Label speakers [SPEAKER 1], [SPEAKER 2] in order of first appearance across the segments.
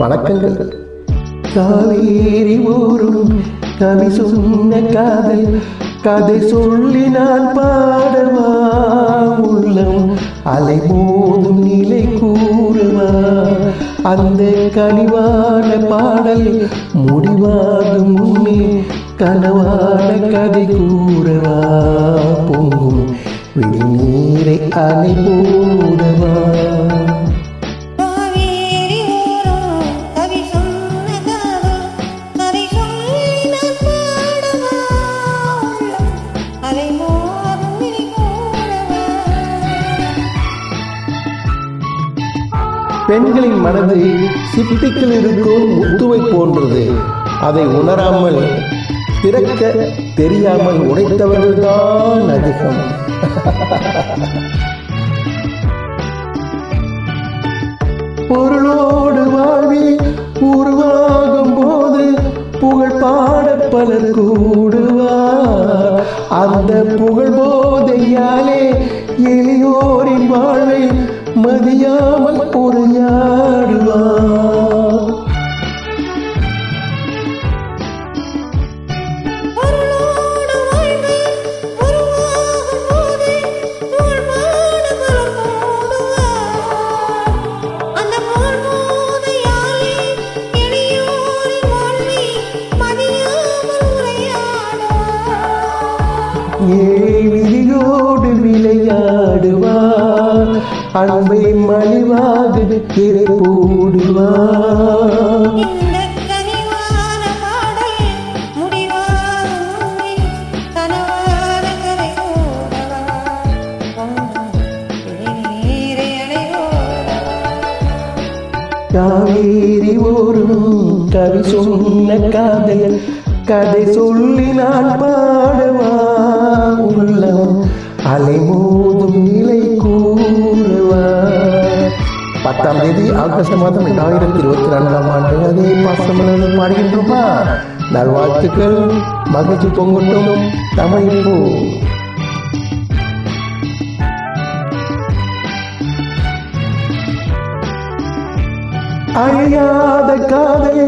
[SPEAKER 1] வணக்கங்கள். காவேரி ஊரும் கவி சொன்ன காதல் கதை சொல்லி நான் பாடவா, உள்ளம் அலை மோதும் நிலை கூறுவா, அந்த கனிவான பாடல் முடிவாகும் முன்னே கனவான கதை கூறவா, பொங்கும் விழிநீரை அலை போடவா. பெண்களின் மனது சிப்பிக்குள் இருக்கும் முத்துவை போன்றது. அதை உணராமல் திறக்க தெரியாமல் உடைத்தவர்கள்தான் அதிகம். பொருளோடு வாழ்வி உருவாகும் போது புகழ் பாட பலர் கூடுவார். அந்த புகழ் போதையாலே எளியோரின் வாழ்வை மதியாமல் உரையாடுவார். விழியோடு விளையாடுவார், அன்பை மலிவாக திரை போடுவார். காவேரி ஓரும் கவி சொன்ன காதல் கதை சொல்லி நான் பாடவா, உள்ளம் அலை மோதும் நிலை கூறுவா. 10ஆம் தேதி ஆகஸ்ட் மாதம் 2024ஆம் ஆண்டு அதே பாசமலர் பாடுகின்றோமா. நல்வாழ்த்துக்கள், மகிழ்ச்சி பொங்கட்டும் தமிழ் போ. அழியாத காதல்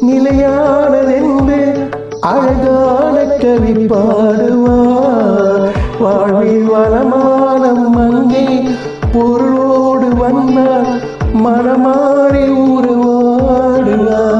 [SPEAKER 1] நிலையானதென்று அழகான கவி பாடுவார். வாழ்வில் வளமான மங்கை பொருளோடு வந்தால் மனமாறி உருவாடுவார்.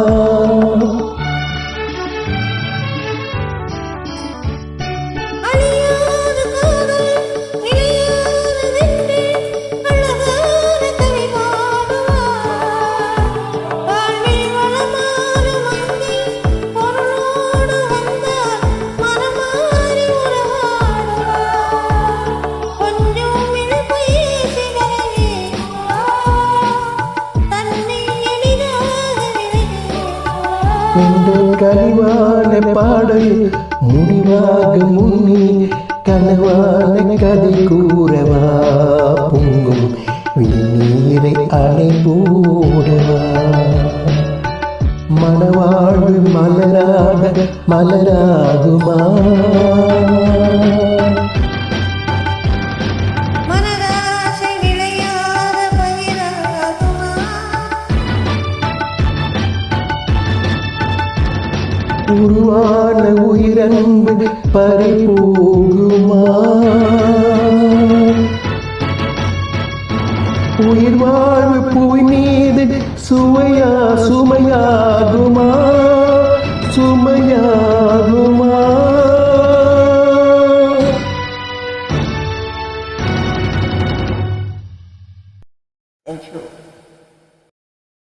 [SPEAKER 1] இந்த கனிவான பாடல் முடிவாக முன்னே கனவான கதை கூறவா, பொங்கும் விழிநீரை அலை போடவா. மனவாழ்வு மலராக மலராகுமா, உருவான உயிரன்பு பறிபோகுமா, உயிர் வாழ்வு புவி மீது சுமையாகுமா, சுமையாகுமா.
[SPEAKER 2] Thank you.